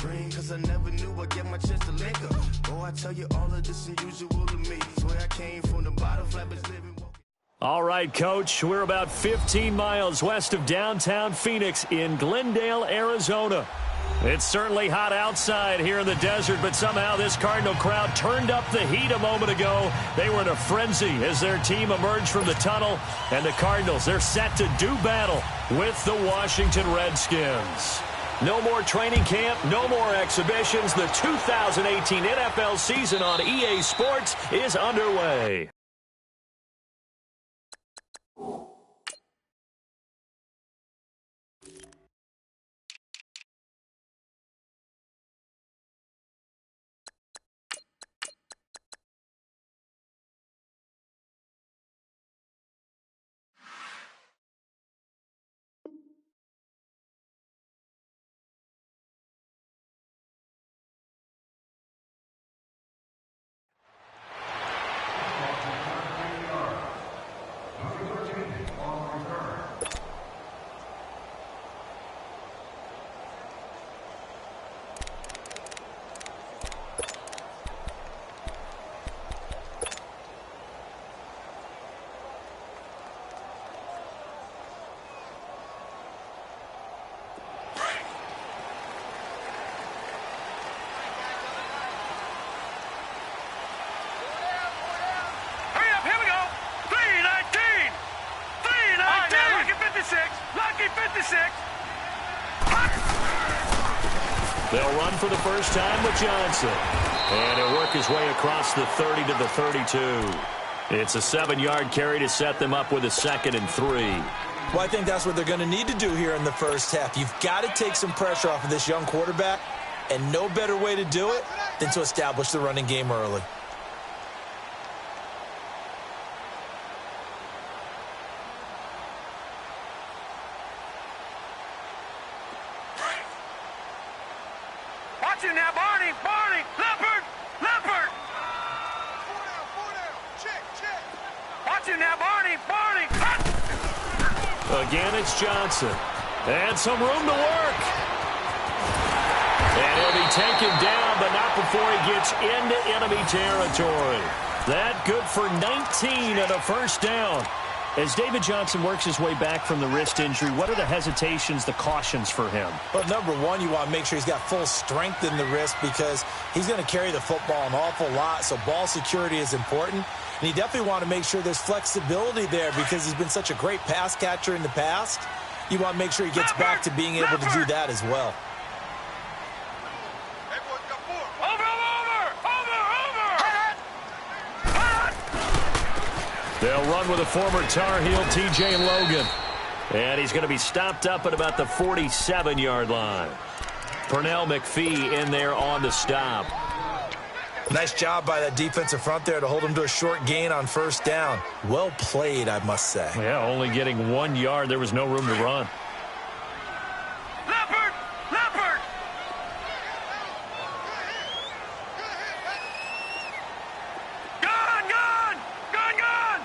green, cause I never knew I'd get my chance to link up. Oh, I tell you all of this unusual to me. Swear I came from the bottom, flappers living. All right, Coach, we're about 15 miles west of downtown Phoenix in Glendale, Arizona. It's certainly hot outside here in the desert, but somehow this Cardinal crowd turned up the heat a moment ago. They were in a frenzy as their team emerged from the tunnel, and the Cardinals, they're set to do battle with the Washington Redskins. No more training camp, no more exhibitions. The 2018 NFL season on EA Sports is underway. They'll run for the first time with Johnson. And he'll work his way across the 30 to the 32. It's a 7-yard carry to set them up with a 2nd and 3. Well, I think that's what they're going to need to do here in the first half. You've got to take some pressure off of this young quarterback, and no better way to do it than to establish the running game early. Again, it's Johnson. And some room to work. And he'll be taken down, but not before he gets into enemy territory. That good for 19 and a first down. As David Johnson works his way back from the wrist injury, what are the hesitations, the cautions for him? Well, number one, you want to make sure he's got full strength in the wrist because he's going to carry the football an awful lot, so ball security is important. And you definitely want to make sure there's flexibility there because he's been such a great pass catcher in the past. You want to make sure he gets back to being able to do that as well. They'll run with a former Tar Heel, TJ Logan. And he's going to be stopped up at about the 47-yard line. Pernell McPhee in there on the stop. Nice job by that defensive front there to hold him to a short gain on first down. Well played, I must say. Yeah, only getting 1 yard. There was no room to run. Leopard! Leopard! Gone! Gone! Gone!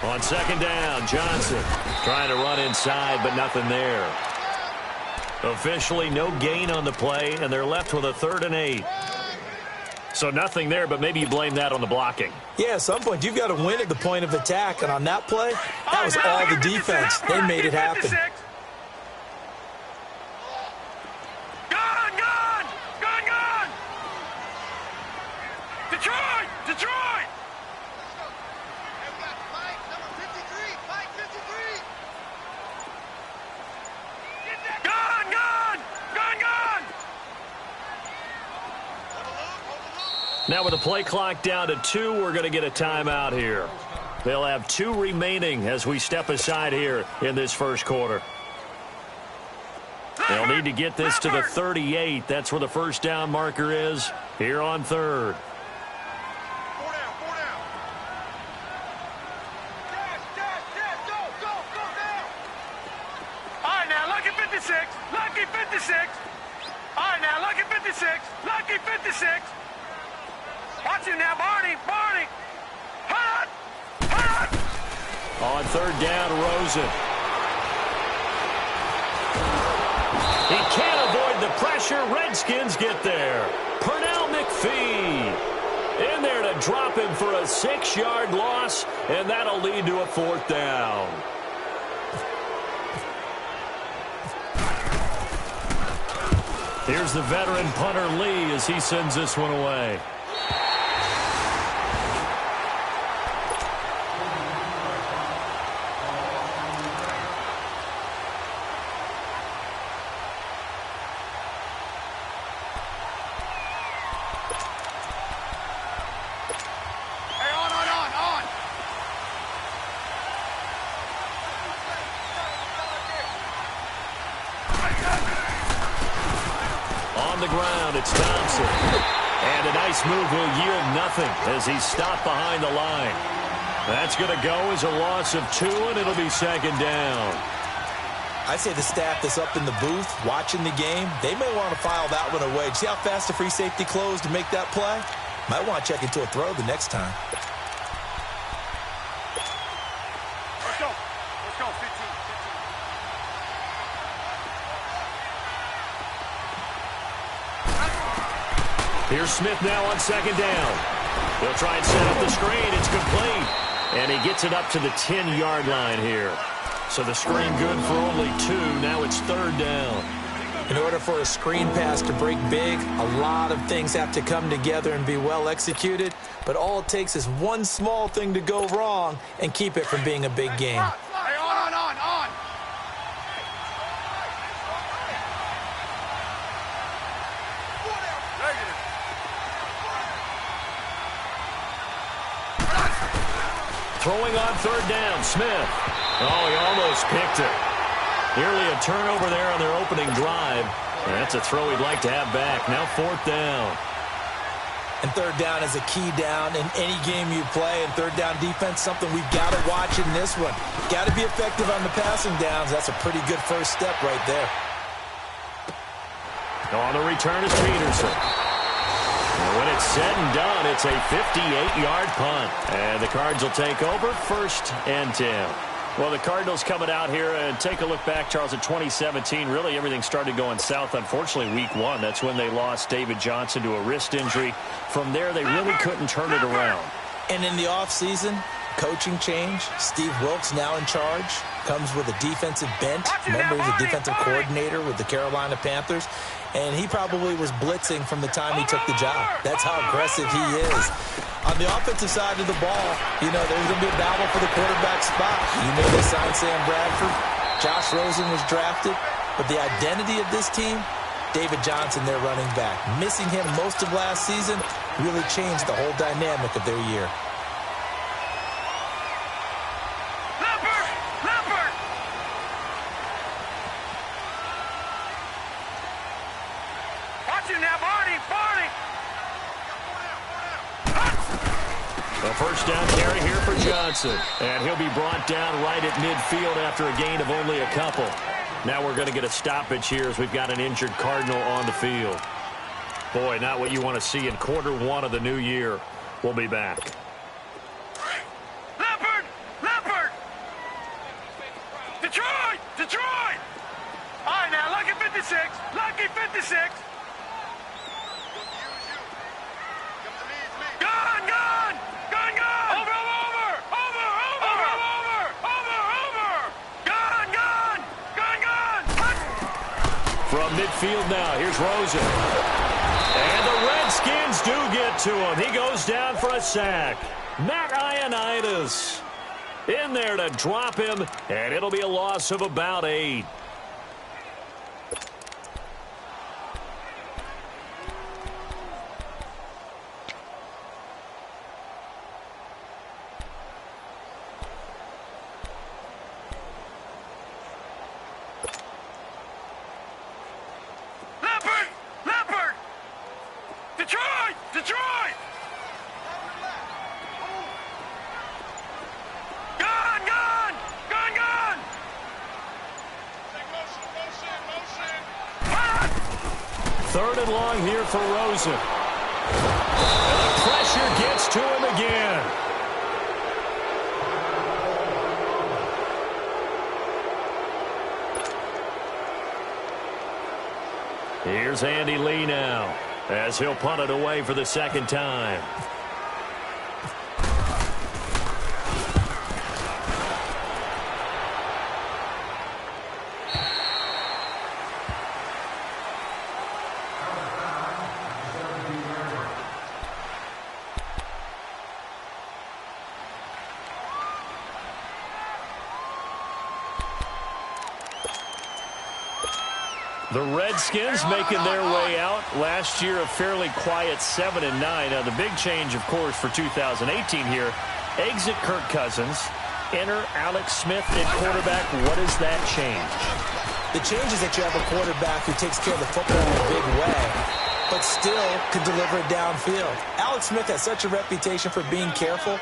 Gone! On second down, Johnson trying to run inside, but nothing there. Officially no gain on the play, and they're left with a 3rd and 8. So nothing there, but maybe you blame that on the blocking. Yeah, at some point, you've got to win at the point of attack. And on that play, that was all the defense. They made it happen. Gone! Gone! Gone! Gone! Detroit! Detroit! Gone! Gone! Gone! Gone! Now with the play clock down to 2, we're going to get a timeout here. They'll have 2 remaining as we step aside here in this first quarter. They'll need to get this to the 38. That's where the first down marker is here on 3rd. All right, now, lucky 56. Lucky 56. All right, now, lucky 56. Lucky 56. Watch him now, Barney. Barney. Hot! Hot! On 3rd down, Rosen. pressure. Redskins get there. Pernell McPhee in there to drop him for a 6-yard loss, and that'll lead to a 4th down. Here's the veteran punter Lee as he sends this one away. On the ground, it's Thompson. And a nice move will yield nothing as he's stopped behind the line. That's going to go as a loss of 2, and it'll be 2nd down. I say the staff that's up in the booth watching the game, they may want to file that one away. See how fast the free safety closed to make that play? Might want to check into a throw the next time. Let's go. Let's go. 15. Here's Smith now on 2nd down. He'll try and set up the screen. It's complete. And he gets it up to the 10-yard line here. So the screen good for only 2. Now it's 3rd down. In order for a screen pass to break big, a lot of things have to come together and be well executed. But all it takes is one small thing to go wrong and keep it from being a big game. Hey, on. Throwing on 3rd down, Smith. Oh, he almost picked it. Nearly a turnover there on their opening drive. And that's a throw he'd like to have back. Now 4th down. And 3rd down is a key down in any game you play. And 3rd down defense, something we've got to watch in this one. Got to be effective on the passing downs. That's a pretty good first step right there. On the return is Peterson. And when it's said and done, it's a 58-yard punt. And the Cards will take over 1st and 10. Well, the Cardinals coming out here and take a look back, Charles, at 2017. Really, everything started going south, unfortunately, week 1. That's when they lost David Johnson to a wrist injury. From there, they really couldn't turn it around. And in the offseason, coaching change. Steve Wilks now in charge. Comes with a defensive bent. Remember, he's a defensive coordinator with the Carolina Panthers. And he probably was blitzing from the time he took the job. That's how aggressive he is. On the offensive side of the ball, you know, there's going to be a battle for the quarterback spot. You know they signed Sam Bradford. Josh Rosen was drafted. But the identity of this team, David Johnson, their running back. Missing him most of last season really changed the whole dynamic of their year. A 1st down carry here for Johnson. And he'll be brought down right at midfield after a gain of only a couple. Now we're going to get a stoppage here as we've got an injured Cardinal on the field. Boy, not what you want to see in quarter 1 of the new year. We'll be back. Leopard! Detroit! All right, now, lucky 56. Lucky 56. From midfield now, here's Rosen. And the Redskins do get to him. He goes down for a sack. Matt Ioannidis in there to drop him, and it'll be a loss of about 8. Detroit! Gun! 3rd and long here for Rosen. And the pressure gets to him again. Here's Andy Lee now, as he'll punt it away for the second time. The Redskins making their way out. Last year, a fairly quiet 7-9. Now, the big change, of course, for 2018 here, exit Kirk Cousins, enter Alex Smith at quarterback. What does that change? The change is that you have a quarterback who takes care of the football in a big way, but still can deliver it downfield. Alex Smith has such a reputation for being careful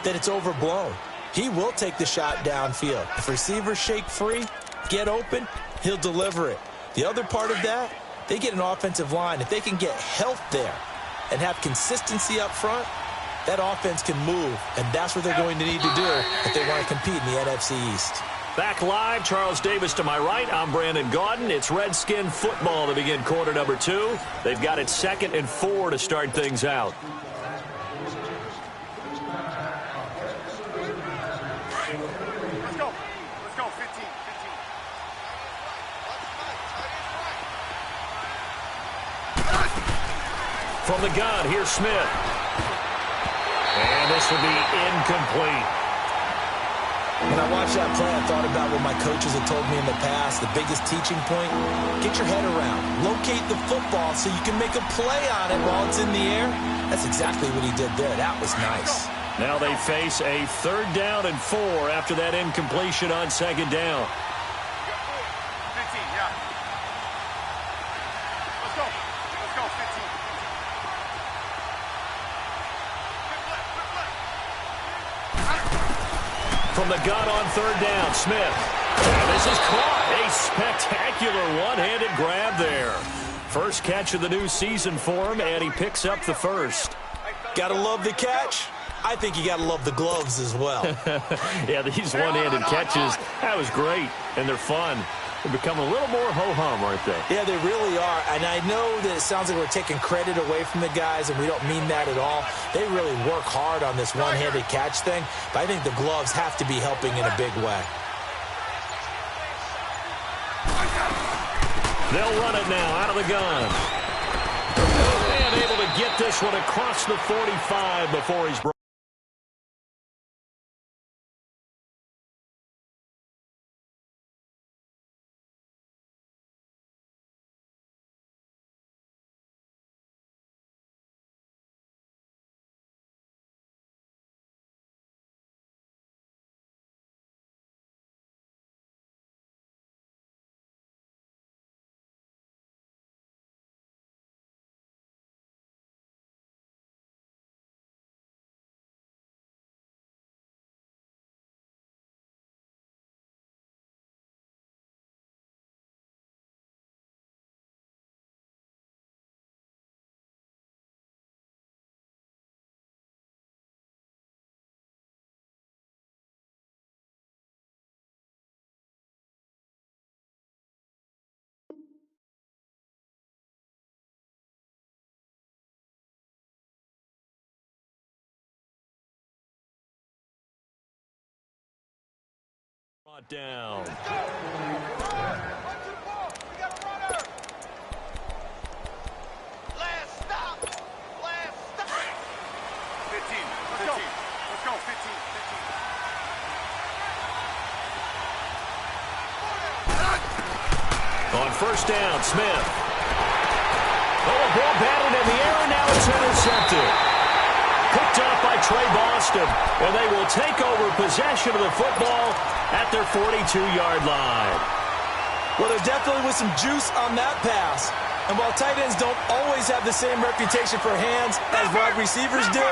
that it's overblown. He will take the shot downfield. If receivers shake free, get open, he'll deliver it. The other part of that, they get an offensive line. If they can get health there and have consistency up front, that offense can move, and that's what they're going to need to do if they want to compete in the NFC East. Back live, Charles Davis to my right. I'm Brandon Gaudin. It's Redskin football to begin quarter number 2. They've got it 2nd and 4 to start things out. Let's go, 15. From the gun, here's Smith. And this will be incomplete. When I watched that play, I thought about what my coaches had told me in the past. The biggest teaching point, get your head around. Locate the football so you can make a play on it while it's in the air. That's exactly what he did there. That was nice. Now they face a 3rd down and 4 after that incompletion on 2nd down. 15, yeah. Let's go, 15. From the gun on 3rd down, Smith. And this is caught. A spectacular one-handed grab there. First catch of the new season for him, and he picks up the first. Gotta love the catch. I think you gotta love the gloves as well. Yeah, these one-handed catches, that was great, and they're fun. They're becoming a little more ho-hum, aren't they? Yeah, they really are. And I know that it sounds like we're taking credit away from the guys, and we don't mean that at all. They really work hard on this one-handed catch thing, but I think the gloves have to be helping in a big way. They'll run it now out of the gun. And able to get this one across the 45 before he's brought. Brought down. Last stop. 15. Let's go, 15. On 1st down, Smith. Oh, ball batted in the air, and now it's intercepted. Picked off by Trey Boston, and they will take over possession of the football at their 42-yard line. Well, there definitely was some juice on that pass. And while tight ends don't always have the same reputation for hands as wide receivers do,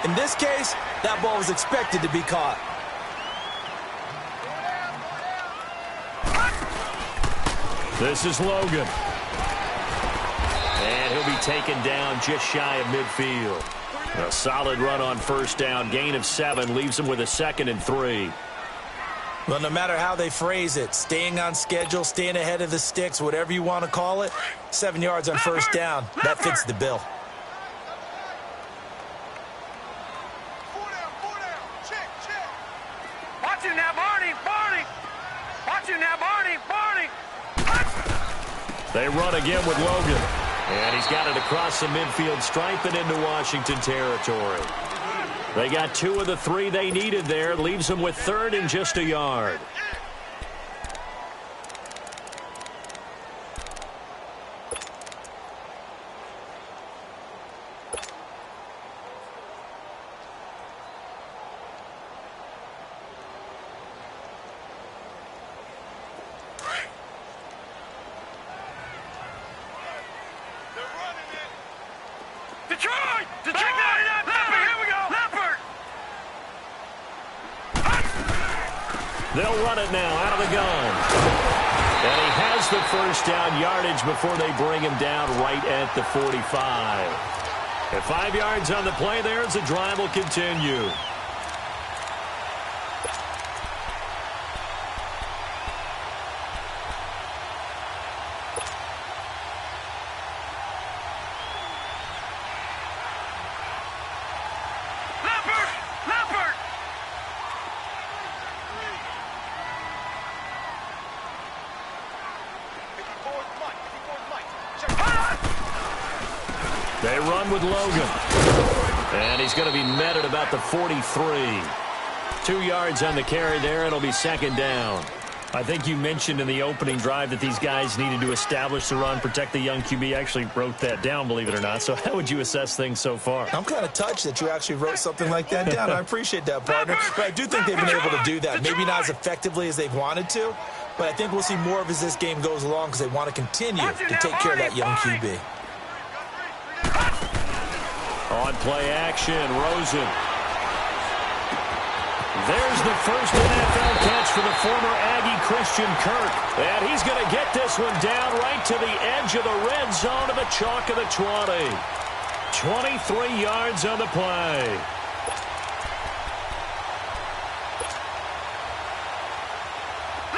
in this case, that ball was expected to be caught. This is Logan. And he'll be taken down just shy of midfield. A solid run on 1st down. Gain of 7 leaves him with a 2nd and 3. Well, no matter how they phrase it, staying on schedule, staying ahead of the sticks, whatever you want to call it, 7 yards on first down, that fits the bill. Watch it now, Barney. Watch it now, Barney. They run again with Logan. And he's got it across the midfield stripe and into Washington territory. They got 2 of the 3 they needed there. Leaves them with 3rd and just a yard. Detroit! Leopard, here we go! Leopard! They'll run it now out of the gun. And he has the first down yardage before they bring him down right at the 45. At 5 yards on the play there as the drive will continue. Leopard! They run with Logan. And he's going to be met at about the 43. 2 yards on the carry there. It'll be 2nd down. I think you mentioned in the opening drive that these guys needed to establish the run, protect the young QB. I actually wrote that down, believe it or not. So how would you assess things so far? I'm kind of touched that you actually wrote something like that down. I appreciate that, partner. But I do think they've been able to do that. Maybe not as effectively as they've wanted to, but I think we'll see more of as this game goes along because they want to continue to take care of that young QB. On play action, Rosen. There's the first NFL catch for the former Aggie Christian Kirk. And he's going to get this one down right to the edge of the red zone to the chalk of the 20. 23 yards on the play.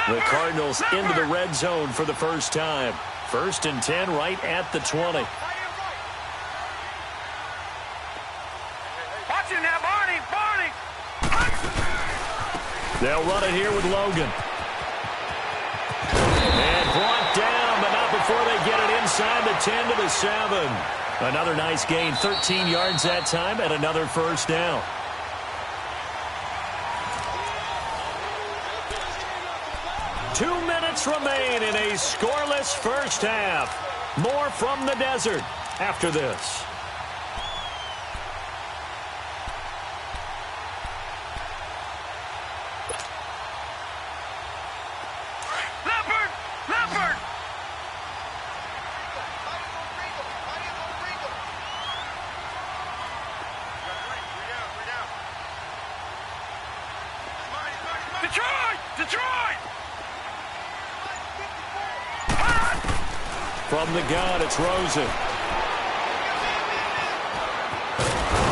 The Cardinals into the red zone for the first time. 1st and 10 right at the 20. Watch it now, Barney! They'll run it here with Logan. And brought down, but not before they get it inside the 10 to the 7. Another nice gain, 13 yards that time, and another first down. Two minutes remain in a scoreless first half. More from the desert after this. Leopard! Detroit! From the gun, it's Rosen.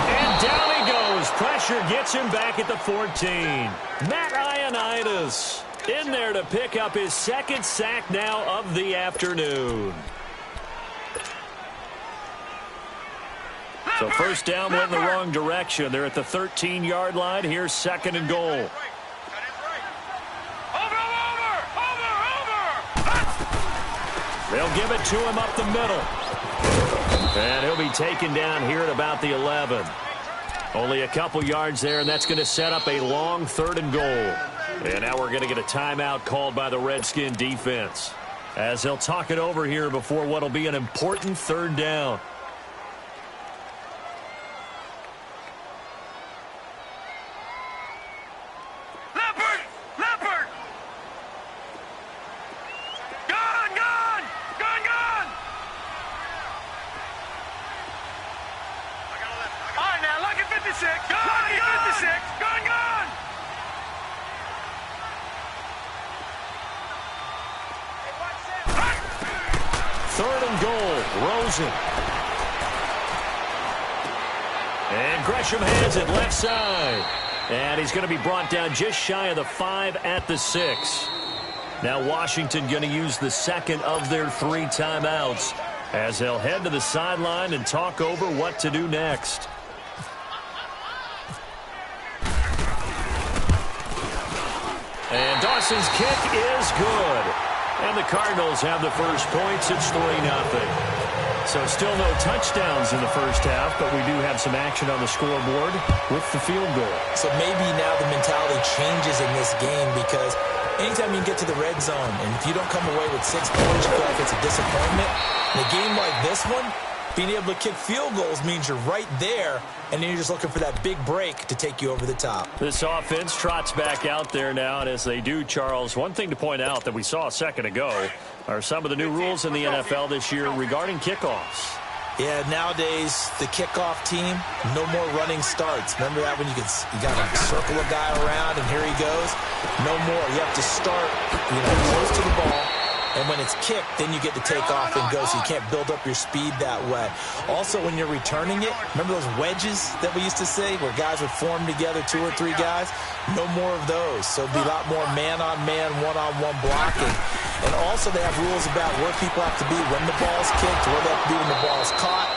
And down he goes. Pressure gets him back at the 14. Matt Ioannidis in there to pick up his 2nd sack now of the afternoon. So first down went in the wrong direction. They're at the 13-yard line. Here's 2nd and goal. They'll give it to him up the middle. And he'll be taken down here at about the 11. Only a couple yards there, and that's going to set up a long 3rd and goal. And now we're going to get a timeout called by the Redskin defense, as they'll talk it over here before what will be an important 3rd down. And Gresham has it left side. And he's going to be brought down just shy of the 5 at the 6. Now Washington going to use the second of their 3 timeouts as they'll head to the sideline and talk over what to do next. And Dawson's kick is good. And the Cardinals have the first points. It's 3-0. So still no touchdowns in the first half, but we do have some action on the scoreboard with the field goal. So maybe now the mentality changes in this game because anytime you can get to the red zone, and if you don't come away with 6 points, you feel like it's a disappointment. In a game like this one, being able to kick field goals means you're right there, and then you're just looking for that big break to take you over the top. This offense trots back out there now, and as they do, Charles, one thing to point out that we saw a second ago are some of the new rules in the NFL this year regarding kickoffs. Yeah, nowadays, the kickoff team, no more running starts. Remember that when you got to circle a guy around, and here he goes? No more. You have to start, close to the ball. And when it's kicked, then you get to take off and go, so you can't build up your speed that way. Also, when you're returning it, remember those wedges that we used to say where guys would form together, 2 or 3 guys? No more of those. So it'll be a lot more man-on-man, one-on-one blocking. And also they have rules about where people have to be when the ball's kicked, where they have to be when the ball's caught.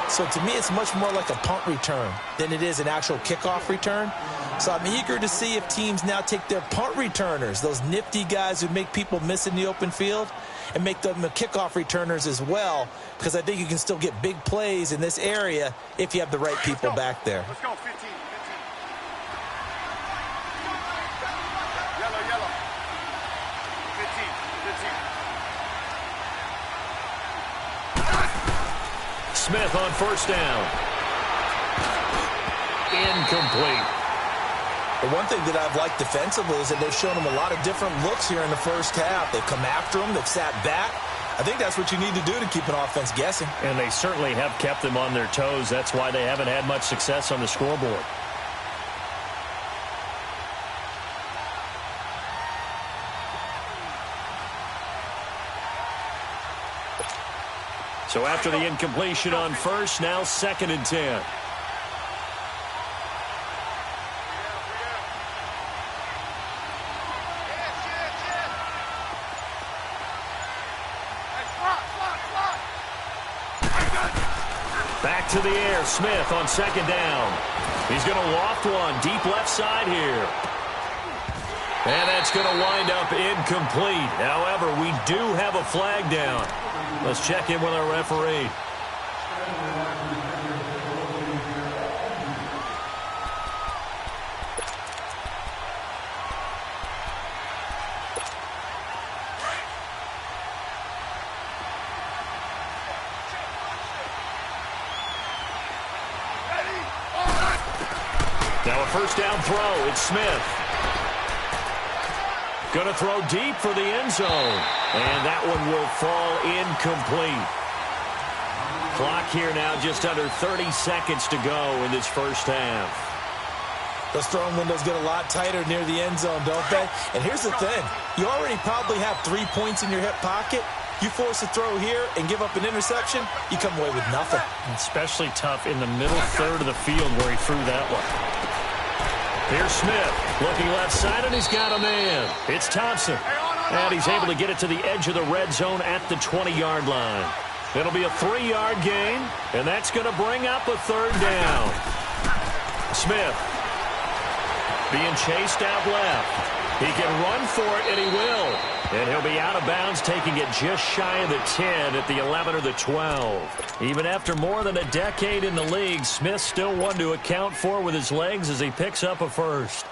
So to me, it's much more like a punt return than it is an actual kickoff return. So I'm eager to see if teams now take their punt returners, those nifty guys who make people miss in the open field, and make them the kickoff returners as well, because I think you can still get big plays in this area if you have the right people back there. Let's go, 15. Yellow. 15. Smith on first down. Incomplete. The one thing that I've liked defensively is that they've shown them a lot of different looks here in the first half. They've come after them. They've sat back. I think that's what you need to do to keep an offense guessing. And they certainly have kept them on their toes. That's why they haven't had much success on the scoreboard. So after the incompletion on first, now 2nd and 10. Back to the air, Smith on 2nd down. He's going to loft one deep left side here. And that's going to wind up incomplete. However, we do have a flag down. Let's check in with our referee. Now a first down throw. It's Smith. Going to throw deep for the end zone. And that one will fall incomplete. Clock here now just under 30 seconds to go in this first half. Those throwing windows get a lot tighter near the end zone, don't they? And here's the thing. You already probably have 3 points in your hip pocket. You force a throw here and give up an interception, you come away with nothing. Especially tough in the middle third of the field where he threw that one. Here's Smith, looking left side, and he's got a man. It's Thompson, and he's able to get it to the edge of the red zone at the 20-yard line. It'll be a 3-yard gain, and that's going to bring up a 3rd down. Smith being chased out left. He can run for it, and he will. And he'll be out of bounds, taking it just shy of the 10 at the 11 or the 12. Even after more than a decade in the league, Smith still one to account for with his legs as he picks up a first.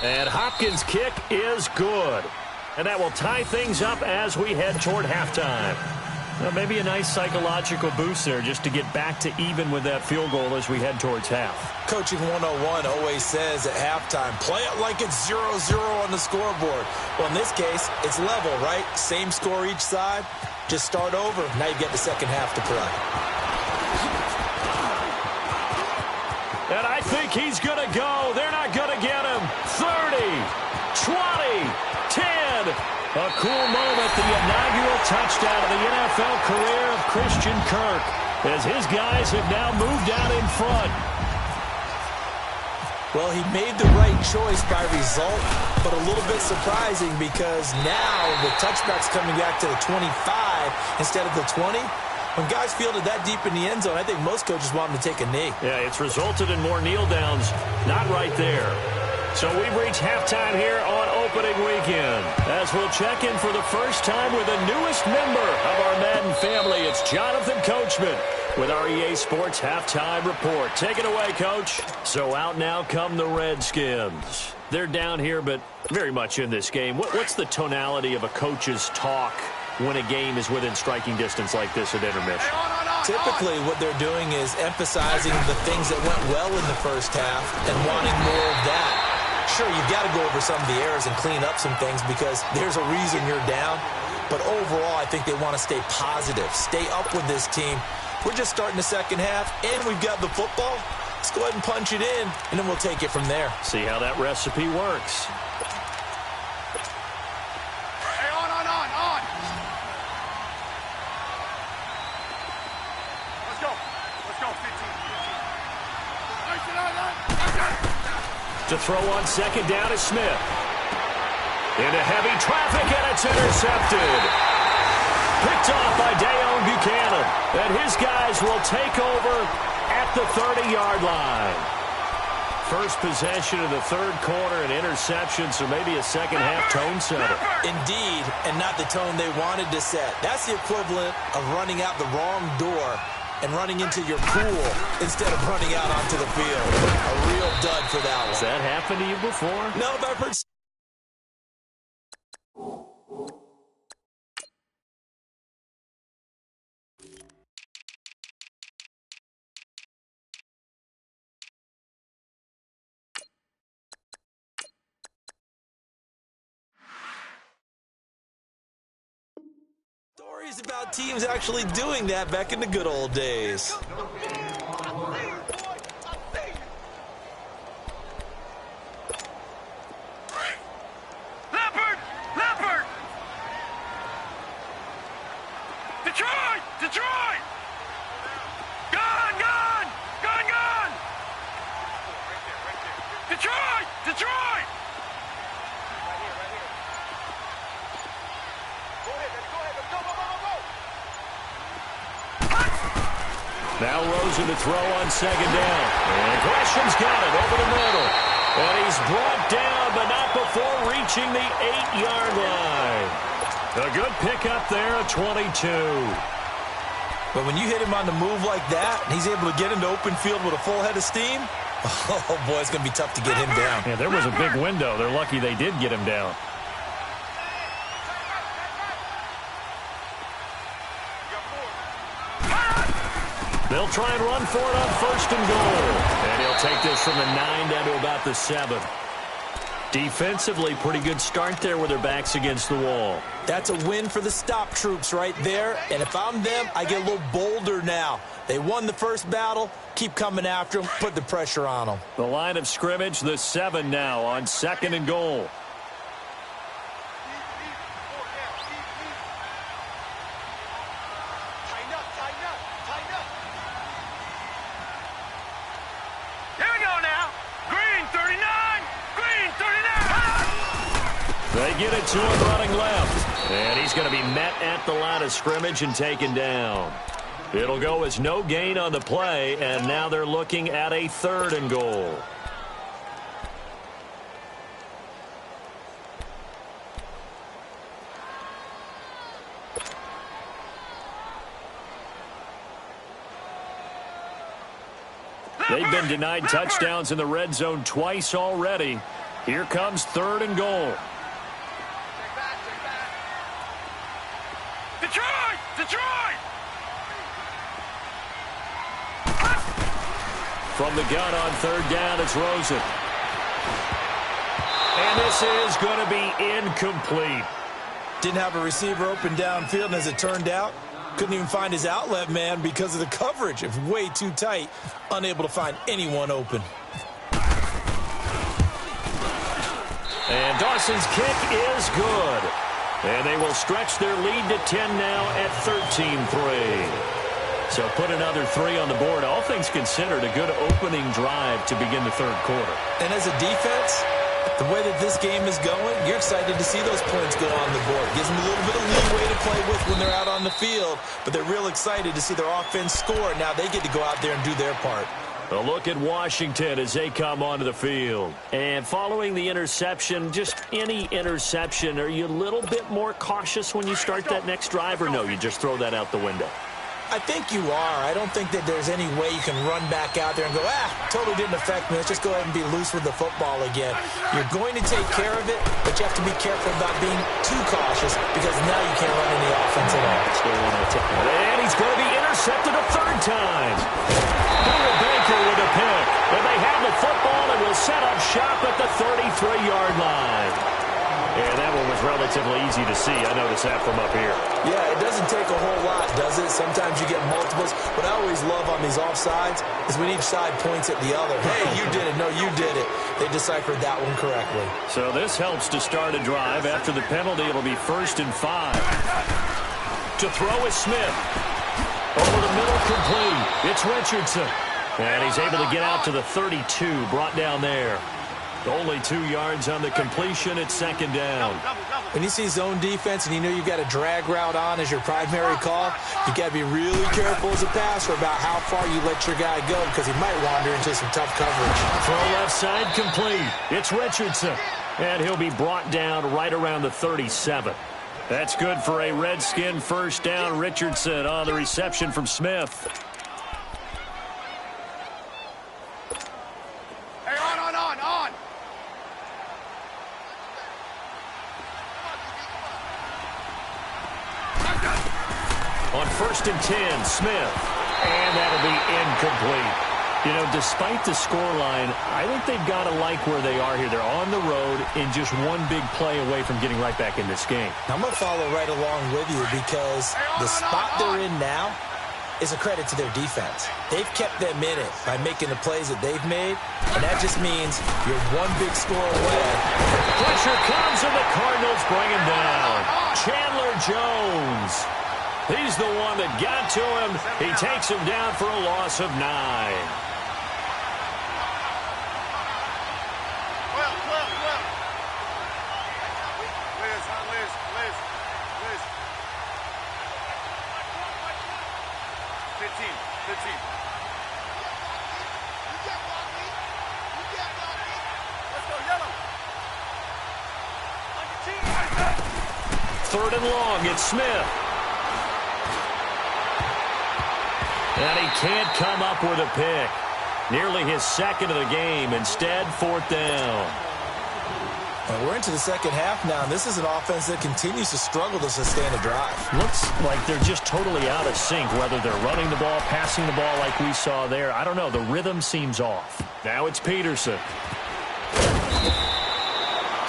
And Hopkins' kick is good. And that will tie things up as we head toward halftime. Well, maybe a nice psychological boost there just to get back to even with that field goal as we head towards half. Coaching 101 always says at halftime, play it like it's 0-0 on the scoreboard. Well, in this case, it's level, right? Same score each side. Just start over. Now you get the second half to play. And I think he's going to go. They're not going to get him. 30, 20, 10. A cool moment, the inaugural touchdown of the NFL career of Christian Kirk, as his guys have now moved out in front. Well, he made the right choice by result, but a little bit surprising because now the touchback's coming back to the 25 instead of the 20. When guys fielded that deep in the end zone, I think most coaches want them to take a knee. Yeah, it's resulted in more kneel downs. Not right there. So we've reached halftime here on opening weekend, as we'll check in for the first time with the newest member of our Madden family. It's Jonathan Coachman with our EA Sports Halftime Report. Take it away, Coach. So out now come the Redskins. They're down here, but very much in this game. What's the tonality of a coach's talk when a game is within striking distance like this at intermission? Typically, what they're doing is emphasizing the things that went well in the first half and wanting more of that. Sure, you've got to go over some of the errors and clean up some things because there's a reason you're down. But overall, I think they want to stay positive, stay up with this team. We're just starting the second half, and we've got the football. Let's go ahead and punch it in, and then we'll take it from there. See how that recipe works. Hey, on. Let's go, 15. To throw on second down is Smith. Into heavy traffic, and it's intercepted. Picked off by Dayon Buchanan. And his guys will take over at the 30-yard line. First possession of the third quarter, an interception, so maybe a second-half tone setter. Indeed, and not the tone they wanted to set. That's the equivalent of running out the wrong door and running into your pool instead of running out onto the field. A real dud for that one. Has that happened to you before? No, but I've heard... stories about teams actually doing that back in the good old days. Leopard! Detroit! Gone! Detroit! Now Rosen to throw on second down. And Gresham's got it over the middle. And he's brought down, but not before reaching the 8-yard line. A good pickup there at 22. But when you hit him on the move like that, and he's able to get into open field with a full head of steam, oh, boy, it's going to be tough to get him down. Yeah, there was a big window. They're lucky they did get him down. They'll try and run for it on first and goal. And he'll take this from the 9 down to about the 7. Defensively, pretty good start there with their backs against the wall. That's a win for the stop troops right there. And if I'm them, I get a little bolder now. They won the first battle. Keep coming after them. Put the pressure on them. The line of scrimmage, the 7 now on second and goal. They get it to him running left. And he's going to be met at the line of scrimmage and taken down. It'll go as no gain on the play, and now they're looking at a 3rd and goal. They've been denied touchdowns in the red zone twice already. Here comes 3rd and goal. Detroit! From the gun on 3rd down, it's Rosen. And this is going to be incomplete. Didn't have a receiver open downfield, and as it turned out, couldn't even find his outlet man because of the coverage. It was way too tight, unable to find anyone open. And Dawson's kick is good. And they will stretch their lead to 10 now at 13-3. So put another 3 on the board. All things considered, a good opening drive to begin the third quarter. And as a defense, the way that this game is going, you're excited to see those points go on the board. Gives them a little bit of leeway to play with when they're out on the field, but they're real excited to see their offense score. Now they get to go out there and do their part. A look at Washington as they come onto the field. And following the interception, just any interception, are you a little bit more cautious when you start that next drive, or no, you just throw that out the window? I think you are. I don't think that there's any way you can run back out there and go, totally didn't affect me. Let's just go ahead and be loose with the football again. You're going to take care of it, but you have to be careful about being too cautious because now you can't run any offense at all. And he's going to be intercepted a third time. Baker with a pick. And they have the football and will set up shop at the 33-yard line. And that one was relatively easy to see. I noticed that from up here. Yeah, it doesn't take a whole lot, does it? Sometimes you get multiples. What I always love on these offsides is when each side points at the other. Hey, you did it. No, you did it. They deciphered that one correctly. So this helps to start a drive. After the penalty, it'll be 1st and 5. To throw is Smith. Over the middle, complete. It's Richardson. And he's able to get out to the 32, brought down there. Only 2 yards on the completion. It's 2nd down. When you see zone defense and you know you've got a drag route on as your primary call, you got to be really careful as a passer about how far you let your guy go because he might wander into some tough coverage. Throw left side complete. It's Richardson. And he'll be brought down right around the 37. That's good for a Redskin 1st down. Richardson on the reception from Smith. On 1st and 10, Smith. And that'll be incomplete. You know, despite the scoreline, I think they've got to like where they are here. They're on the road and just one big play away from getting right back in this game. I'm going to follow right along with you because the spot they're in now is a credit to their defense. They've kept them in it by making the plays that they've made, and that just means you're one big score away. Pressure comes, and the Cardinals bring him down. Chandler Jones. He's the one that got to him. He takes him down for a loss of 9. Third and long, it's Smith. And he can't come up with a pick. Nearly his 2nd of the game. Instead, 4th down. And we're into the second half now, and this is an offense that continues to struggle to sustain a drive. Looks like they're just totally out of sync, whether they're running the ball, passing the ball like we saw there. I don't know. The rhythm seems off. Now it's Peterson.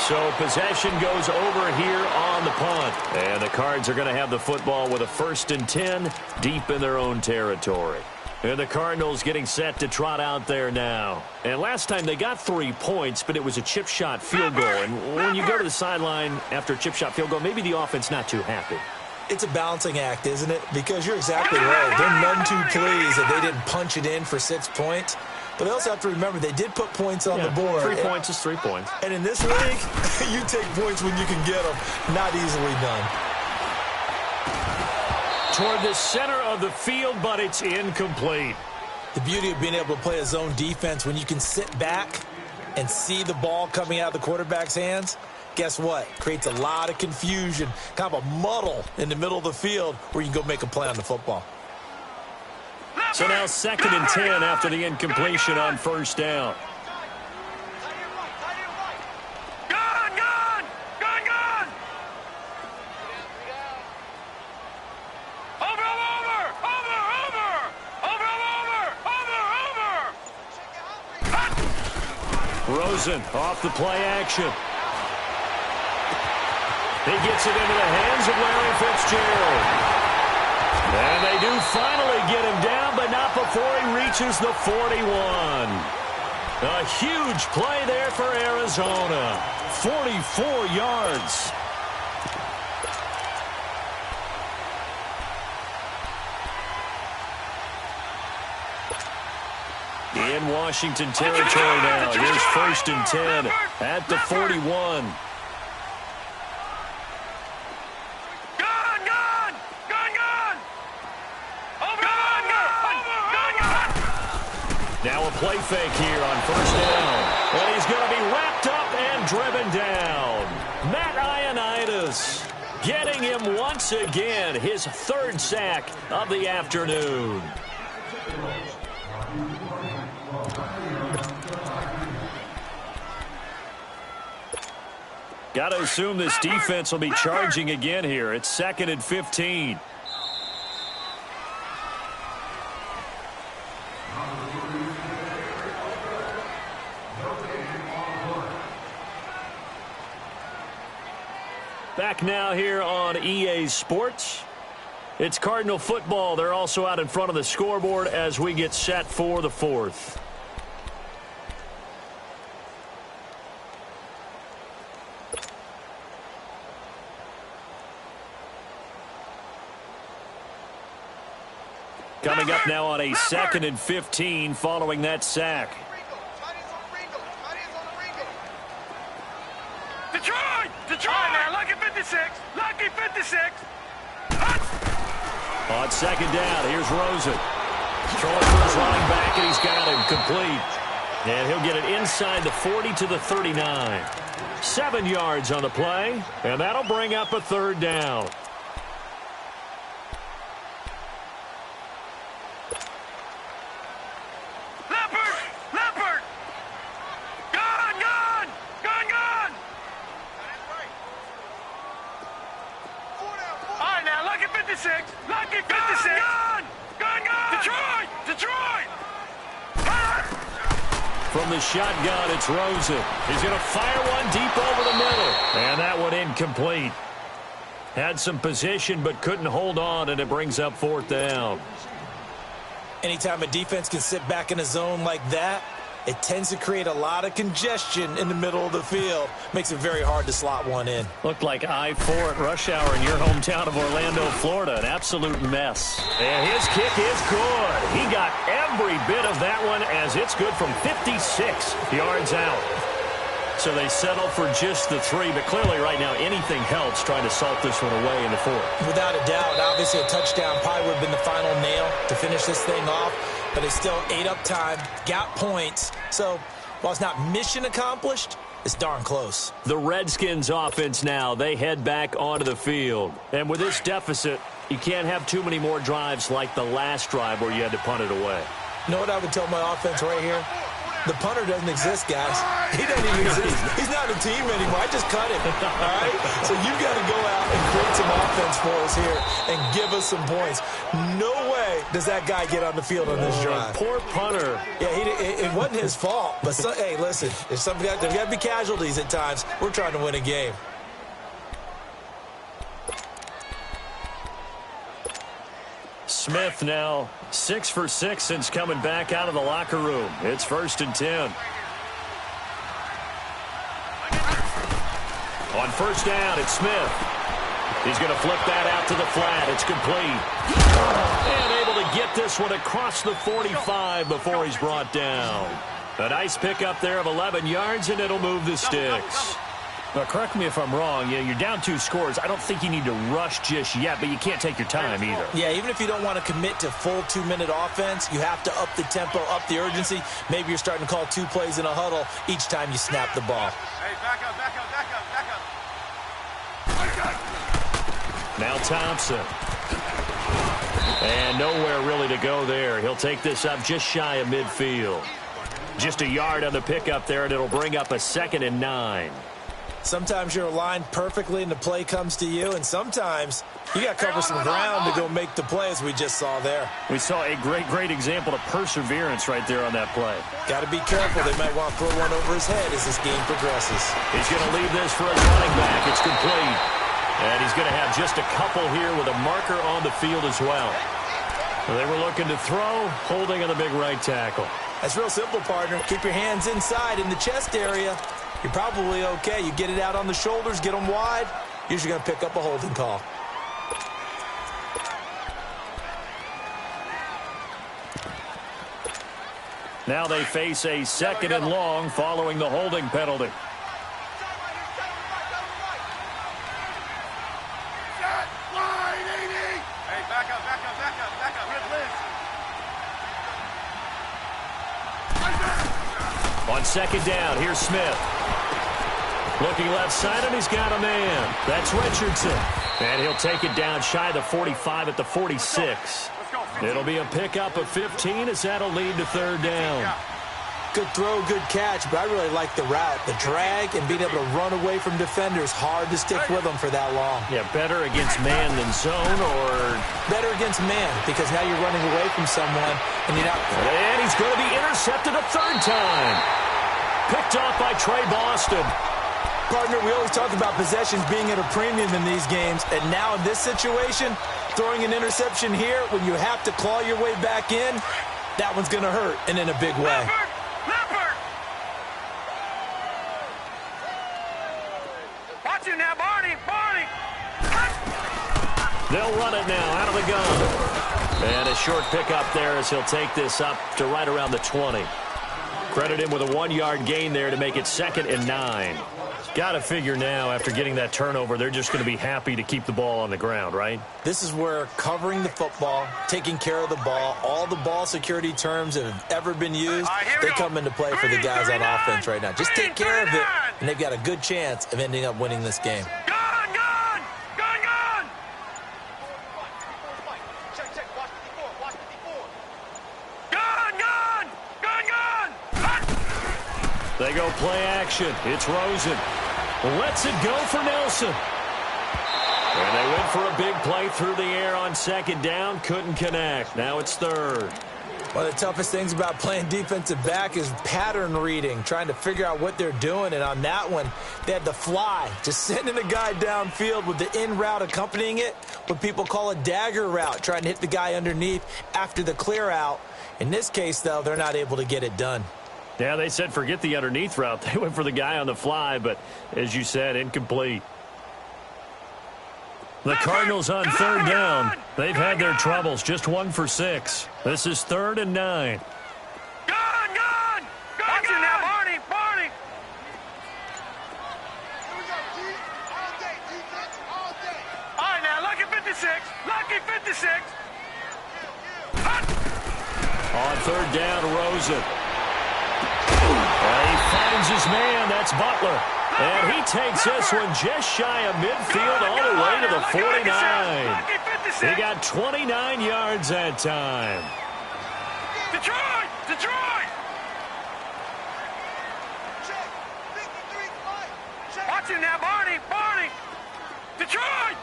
So possession goes over here on the punt. And the Cards are going to have the football with a 1st and 10 deep in their own territory. And the Cardinals getting set to trot out there now. And last time they got 3 points, but it was a chip shot field goal. And when you go to the sideline after a chip shot field goal, maybe the offense not too happy. It's a balancing act, isn't it? Because you're exactly right. They're none too pleased that they didn't punch it in for 6 points. But they also have to remember they did put points on the board. 3 points is 3 points. And in this league, you take points when you can get them. Not easily done. Toward the center of the field, but it's incomplete. The beauty of being able to play a zone defense when you can sit back and see the ball coming out of the quarterback's hands, guess what? Creates a lot of confusion, kind of a muddle in the middle of the field where you can go make a play on the football. So now 2nd and 10 after the incompletion on 1st down. Rosen off the play action. He gets it into the hands of Larry Fitzgerald. And they do finally get him down, but not before he reaches the 41. A huge play there for Arizona. 44 yards. Washington territory now. Here's 1st and 10 at the 41. Now a play fake here on 1st down. And he's going to be wrapped up and driven down. Matt Ioannidis getting him once again, his 3rd sack of the afternoon. Got to assume this defense will be charging again here. It's 2nd and 15. Back now here on EA Sports. It's Cardinal football. They're also out in front of the scoreboard as we get set for the 4th. Coming up now on a 2nd and 15 following that sack. Detroit, man, lucky 56, lucky 56. On 2nd down, here's Rosen. Throwing for his running back, and he's got him complete. And he'll get it inside the 40 to the 39. 7 yards on the play, and that'll bring up a 3rd down. Lucky 56. Detroit. From the shotgun, it's Rosen. He's going to fire one deep over the middle. And that one incomplete. Had some position but couldn't hold on, and it brings up 4th down. Anytime a defense can sit back in a zone like that, it tends to create a lot of congestion in the middle of the field. Makes it very hard to slot one in. Looked like I-4 at rush hour in your hometown of Orlando, Florida. An absolute mess. And his kick is good. He got every bit of that one as it's good from 56 yards out. So they settle for just the 3, but clearly right now anything helps trying to salt this one away in the 4th. Without a doubt, obviously a touchdown probably would have been the final nail to finish this thing off, but they still ate up time, got points. So while it's not mission accomplished, it's darn close. The Redskins offense now, they head back onto the field. And with this deficit, you can't have too many more drives like the last drive where you had to punt it away. You know what I would tell my offense right here? The punter doesn't exist, guys. He doesn't even exist. He's not a team anymore. I just cut him. All right? So you've got to go out and create some offense for us here and give us some points. No way does that guy get on the field on this drive. Poor punter. Yeah, it wasn't his fault. But, hey, listen, there's got to be casualties at times. We're trying to win a game. Smith now 6 for 6 since coming back out of the locker room. It's 1st and 10. On 1st down, it's Smith. He's going to flip that out to the flat. It's complete. And able to get this one across the 45 before he's brought down. A nice pickup there of 11 yards, and it'll move the sticks. Now, correct me if I'm wrong. Yeah, you're down 2 scores. I don't think you need to rush just yet, but you can't take your time either. Yeah, even if you don't want to commit to full 2-minute offense, you have to up the tempo, up the urgency. Maybe you're starting to call 2 plays in a huddle each time you snap the ball. Hey, back up. Now Thompson. And nowhere really to go there. He'll take this up just shy of midfield. Just a yard on the pickup there, and it'll bring up a 2nd and 9. Sometimes you're aligned perfectly and the play comes to you, and sometimes you got to cover some ground to go make the play, as we just saw there. We saw a great example of perseverance right there on that play. Got to be careful. They might want to throw one over his head as this game progresses. He's going to leave this for his running back. It's complete. And he's going to have just a couple here with a marker on the field as well. They were looking to throw, holding on the big right tackle. That's real simple, partner. Keep your hands inside in the chest area. You're probably okay. You get it out on the shoulders, get them wide. Usually going to pick up a holding call. Now they face a second and long following the holding penalty. Hey, back up. On second down, here's Smith. Looking left side, and he's got a man. That's Richardson. And he'll take it down shy of the 45 at the 46. It'll be a pickup of 15 as that'll lead to third down. Good throw, good catch, but I really like the route. The drag and being able to run away from defenders. Hard to stick with them for that long. Yeah, better against man than zone, or better against man, because now you're running away from someone and you're not. And he's going to be intercepted a third time. Picked off by Trey Boston. Partner, we always talk about possessions being at a premium in these games, and now in this situation, throwing an interception here when you have to claw your way back in, that one's going to hurt, and in a big way. Leopard! Watch it now, Barney! They'll run it now out of the gun. And a short pickup there as he'll take this up to right around the 20. Credit him with a 1-yard gain there to make it 2nd and 9. Got to figure now, after getting that turnover, they're just going to be happy to keep the ball on the ground, right? This is where covering the football, taking care of the ball, all the ball security terms that have ever been used, they come into play for the guys on offense right now. Just take care of it, and they've got a good chance of ending up winning this game. Gun! They go play action. It's Rosen. Lets it go for Nelson. And they went for a big play through the air on second down. Couldn't connect. Now it's third. One of the toughest things about playing defensive back is pattern reading, trying to figure out what they're doing. And on that one, they had the fly, just sending a guy downfield with the in route accompanying it, what people call a dagger route, trying to hit the guy underneath after the clear out. In this case, though, they're not able to get it done. Yeah, they said forget the underneath route. They went for the guy on the fly, but as you said, incomplete. The Cardinals on third down. They've had their troubles. Just 1 for 6. This is 3rd and 9. Gun! Watch it now, Barney! All right, now, lucky 56. On third down, Rosen. He finds his man. That's Butler. And he takes this one just shy of midfield all the way to the 49. He got 29 yards that time. Detroit! Watch it now, Barney! Detroit!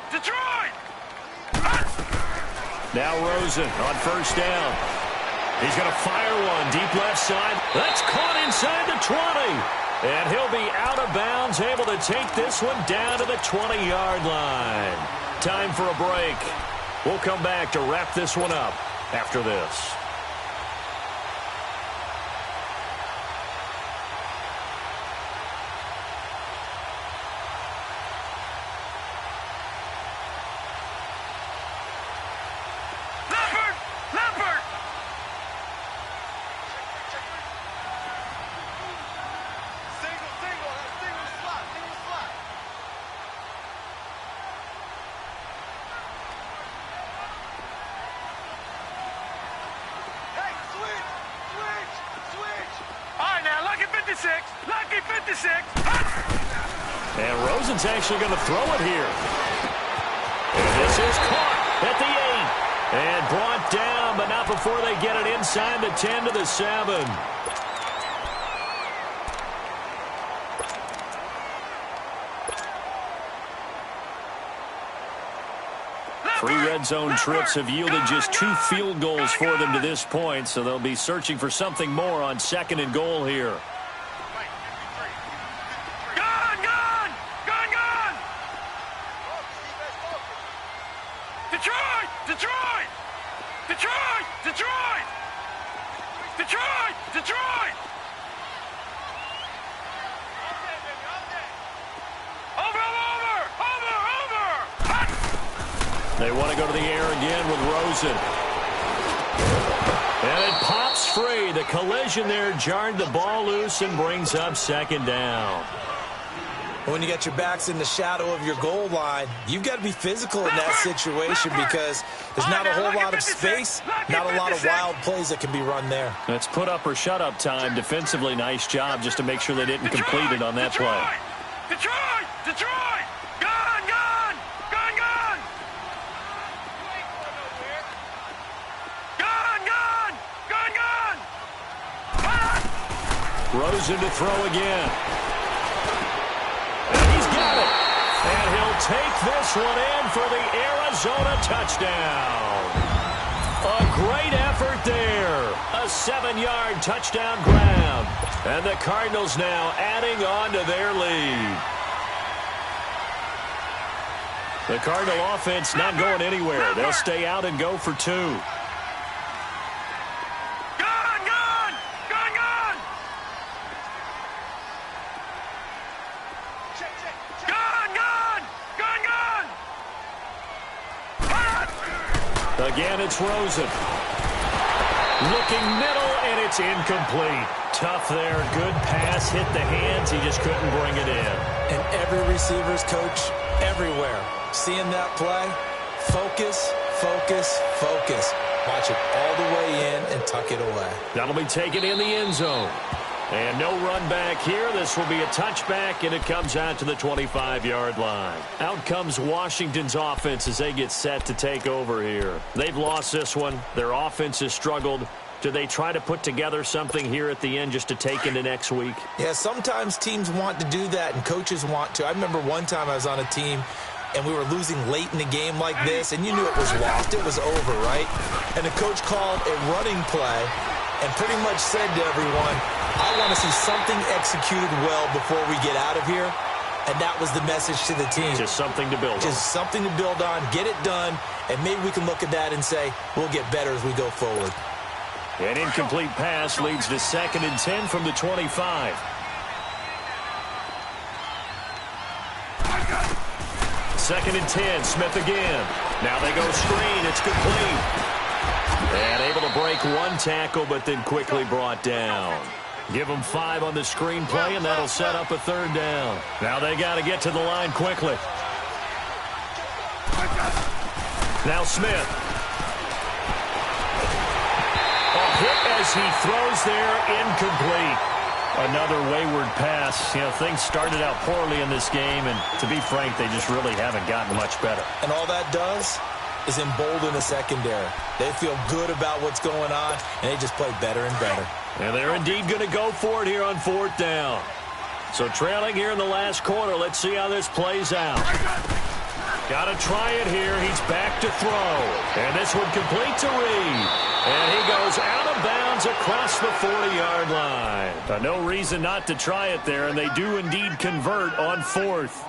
Now Rosen on first down. He's going to fire one deep left side. That's caught inside the 20. And he'll be out of bounds, able to take this one down to the 20-yard line. Time for a break. We'll come back to wrap this one up after this. Leopard! Lucky 56. And Rosen's actually going to throw it here. And this is caught at the 8. And brought down, but not before they get it inside the 10 to the 7. Three red zone trips have yielded just 2 field goals for them to this point, so they'll be searching for something more on 2nd and goal here. Detroit! They want to go to the air again with Rosen. And it pops free. The collision there jarred the ball loose and brings up second down. When you got your backs in the shadow of your goal line, you've got to be physical in that situation because there's not a whole lot of space, not a lot of wild plays that can be run there. That's put up or shut up time. Defensively, nice job just to make sure they didn't complete it on that play. Detroit! Detroit! Gone! Gone! Gone! Gone! Gone! Gone! Gone! Gone! Rosen to throw again. And he's got it. And he'll take this one in for the Arizona touchdown. A great effort there. A 7-yard touchdown grab. And the Cardinals now adding on to their lead. The Cardinal offense not going anywhere. They'll stay out and go for 2. Gone! Gone! Gone! Gone! Gone! Gone! Gone! Gone! Again, it's Rosen. Looking middle, and it's incomplete. Tough there. Good pass. Hit the hands. He just couldn't bring it in. And every receiver's coach everywhere. Seeing that play, focus, focus, focus. Watch it all the way in and tuck it away. That'll be taken in the end zone. And no run back here. This will be a touchback, and it comes out to the 25-yard line. Out comes Washington's offense as they get set to take over here. They've lost this one. Their offense has struggled. Do they try to put together something here at the end just to take into next week? Yeah, sometimes teams want to do that, and coaches want to. I remember one time I was on a team, and we were losing late in the game like this, and you knew it was lost. It was over, right? And the coach called a running play and pretty much said to everyone, I want to see something executed well before we get out of here. And that was the message to the team. Just something to build on. Just something to build on, get it done, and maybe we can look at that and say, we'll get better as we go forward. An incomplete pass leads to 2nd and 10 from the 25. Second and 10, Smith again. Now they go screen, it's complete. And able to break one tackle, but then quickly brought down. Give them 5 on the screen play, and that'll set up a 3rd down. Now they got to get to the line quickly. Now Smith. A hit as he throws there, incomplete. Another wayward pass. You know, things started out poorly in this game, and to be frank, they just really haven't gotten much better. And all that does is embolden the secondary. They feel good about what's going on, and they just play better and better. And they're indeed going to go for it here on 4th down. So trailing here in the last quarter. Let's see how this plays out. Got to try it here. He's back to throw. And this one complete to Reed. And he goes out of bounds across the 40-yard line. No reason not to try it there, and they do indeed convert on 4th.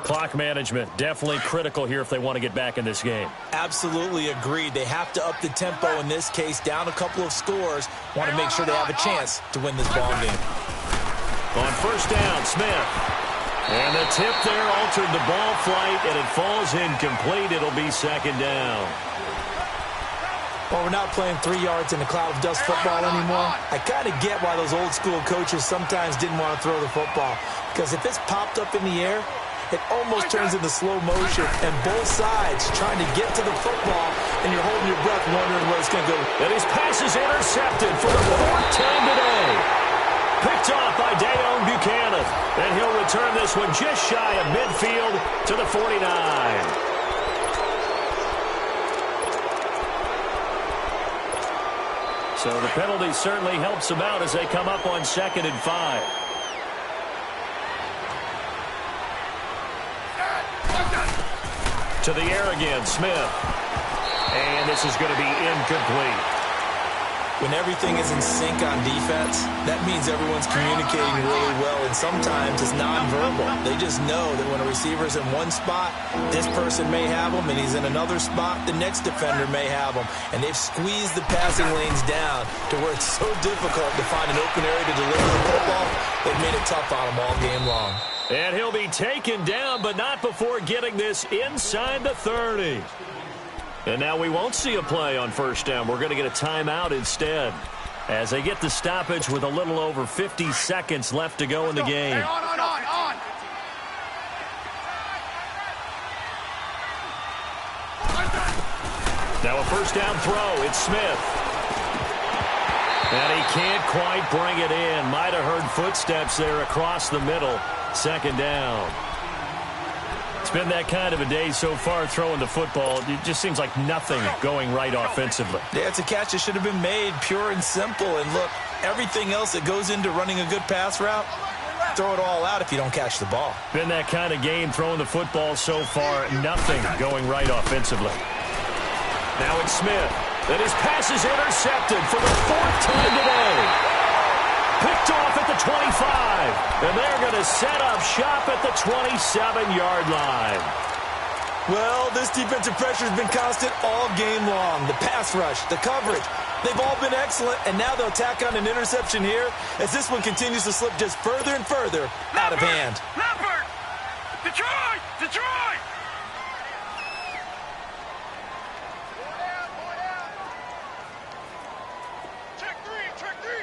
Clock management definitely critical here if they want to get back in this game. Absolutely agreed. They have to up the tempo in this case, down a couple of scores. Want to make sure they have a chance to win this ball game. On 1st down, Smith. And the tip there altered the ball flight, and it falls incomplete. It'll be 2nd down. Well, we're not playing 3 yards in a cloud of dust football anymore. I kind of get why those old school coaches sometimes didn't want to throw the football. Because if it's popped up in the air, it almost turns into slow motion, and both sides trying to get to the football, and you're holding your breath wondering where it's going to go. And his pass is intercepted for the 4th time today. Picked off by Dayon Buchanan, and he'll return this one just shy of midfield to the 49. So the penalty certainly helps them out as they come up on 2nd and 5. To the air again, Smith. And this is going to be incomplete. When everything is in sync on defense, that means everyone's communicating really well, and sometimes it's nonverbal. They just know that when a receiver's in one spot, this person may have him, and he's in another spot, the next defender may have him. And they've squeezed the passing lanes down to where it's so difficult to find an open area to deliver the football. They've made it tough on them all game long. And he'll be taken down, but not before getting this inside the 30. And now we won't see a play on 1st down. We're going to get a timeout instead. as they get the stoppage with a little over 50 seconds left to go in the game. On. Now a first down throw. It's Smith. And he can't quite bring it in. Might have heard footsteps there across the middle. Second down. It's been that kind of a day so far throwing the football. It just seems like nothing going right offensively. Yeah, it's a catch that should have been made, pure and simple. And look, everything else that goes into running a good pass route, throw it all out if you don't catch the ball. Been that kind of game throwing the football so far. Nothing going right offensively. Now it's Smith. And his pass is intercepted for the fourth time today. Picked off at the 25. And they're going to set up shop at the 27-yard line. Well, this defensive pressure has been constant all game long. The pass rush, the coverage, they've all been excellent. And now they'll tack on an interception here as this one continues to slip just further and further out of hand. Leopard! Detroit!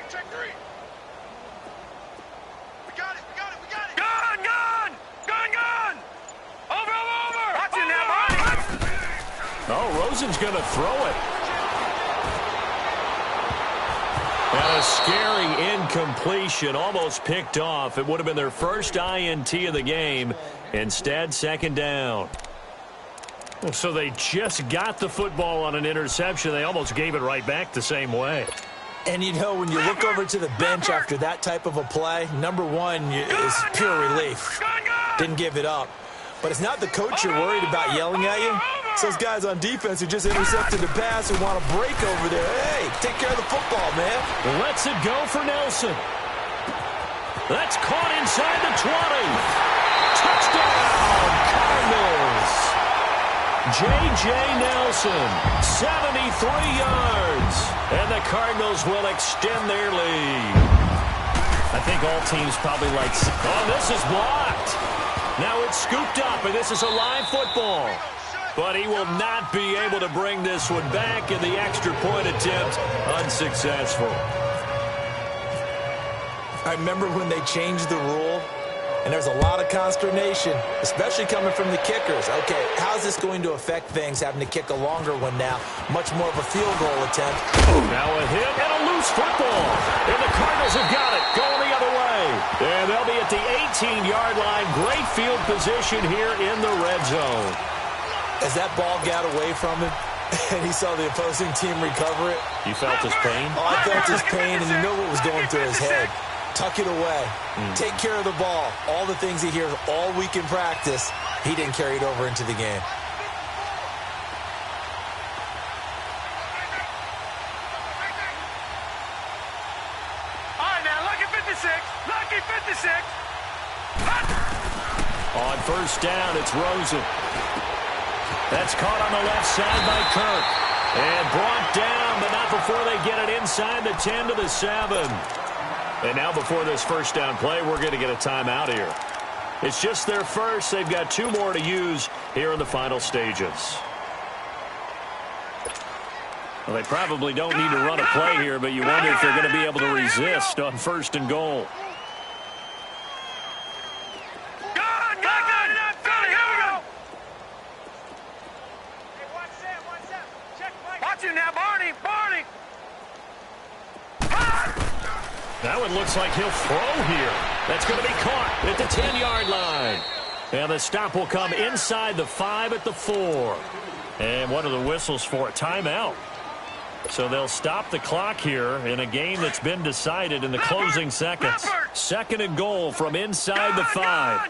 Check three. We got it. Gun! Over! Watch it now, Marty! Oh, Rosen's going to throw it. And a scary incompletion, almost picked off. It would have been their first INT of the game. Instead, second down. So they just got the football on an interception. They almost gave it right back the same way. And, you know, when you look over to the bench after that type of a play, number one is pure relief. Didn't give it up. But it's not the coach you're worried about yelling at you. It's those guys on defense who just intercepted the pass and want to break over there. Hey, take care of the football, man. Lets it go for Nelson. That's caught inside the 20. Touchdown, Cardinals. J.J. Nelson, 73 yards. And the Cardinals will extend their lead. I think all teams probably like, oh, this is blocked. Now it's scooped up, and this is a live football. But he will not be able to bring this one back, and the extra point attempt unsuccessful. I remember when they changed the rule, and there's a lot of consternation, especially coming from the kickers. Okay, how's this going to affect things, having to kick a longer one now? Much more of a field goal attempt. Now a hit and a loose football. And the Cardinals have got it, going the other way. And they'll be at the 18-yard line. Great field position here in the red zone. As that ball got away from him, and he saw the opposing team recover it. You felt his pain? Oh, I felt his pain, and you know what was going through his head. Tuck it away. Take care of the ball. All the things he hears all week in practice, he didn't carry it over into the game. All right, now, lucky 56. On first down, it's Rosen. That's caught on the left side by Kirk. And brought down, but not before they get it inside the 10 to the 7. And now before this first down play, we're going to get a timeout here. It's just their first. They've got two more to use here in the final stages. Well, they probably don't need to run a play here, but you wonder if they're going to be able to resist on first and goal. Now it looks like he'll throw here. That's going to be caught at the 10-yard line. And the stop will come inside the 5 at the 4. And what are the whistles for? A timeout. So they'll stop the clock here in a game that's been decided in the closing seconds. Second and goal from inside the 5.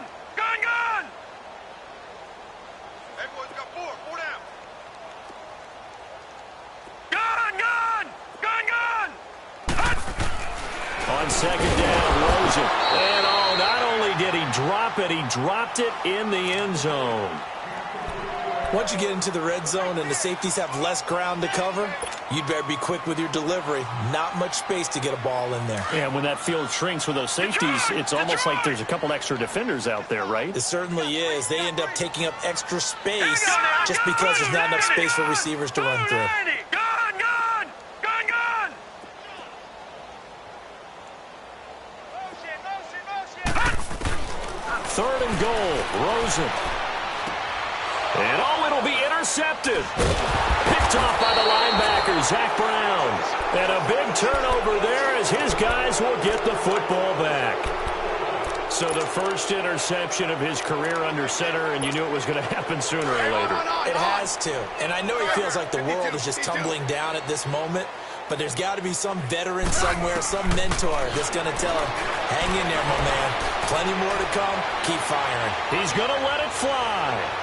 On second down, Rosen. And oh, not only did he drop it, he dropped it in the end zone. Once you get into the red zone and the safeties have less ground to cover, you'd better be quick with your delivery. Not much space to get a ball in there. Yeah, when that field shrinks with those safeties, it's almost like there's a couple extra defenders out there, right? It certainly is. They end up taking up extra space just because there's not enough space for receivers to run through. 3rd and goal. Rosen. And it'll be intercepted. Picked off by the linebacker, Zach Brown. And a big turnover there as his guys will get the football back. So the first interception of his career under center, and you knew it was going to happen sooner or later. It has to. And I know he feels like the world is just tumbling down at this moment, but there's got to be some veteran somewhere, some mentor that's going to tell him, hang in there, my man. Plenty more to come. Keep firing. He's going to let it fly.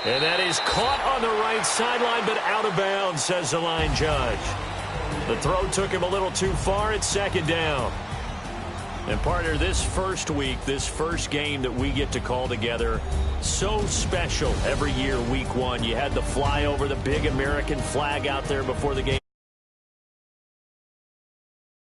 And that is caught on the right sideline, but out of bounds, says the line judge. The throw took him a little too far. It's 2nd down. And, partner, this first week, this first game that we get to call together, so special every year, week 1. You had the flyover, the big American flag out there before the game.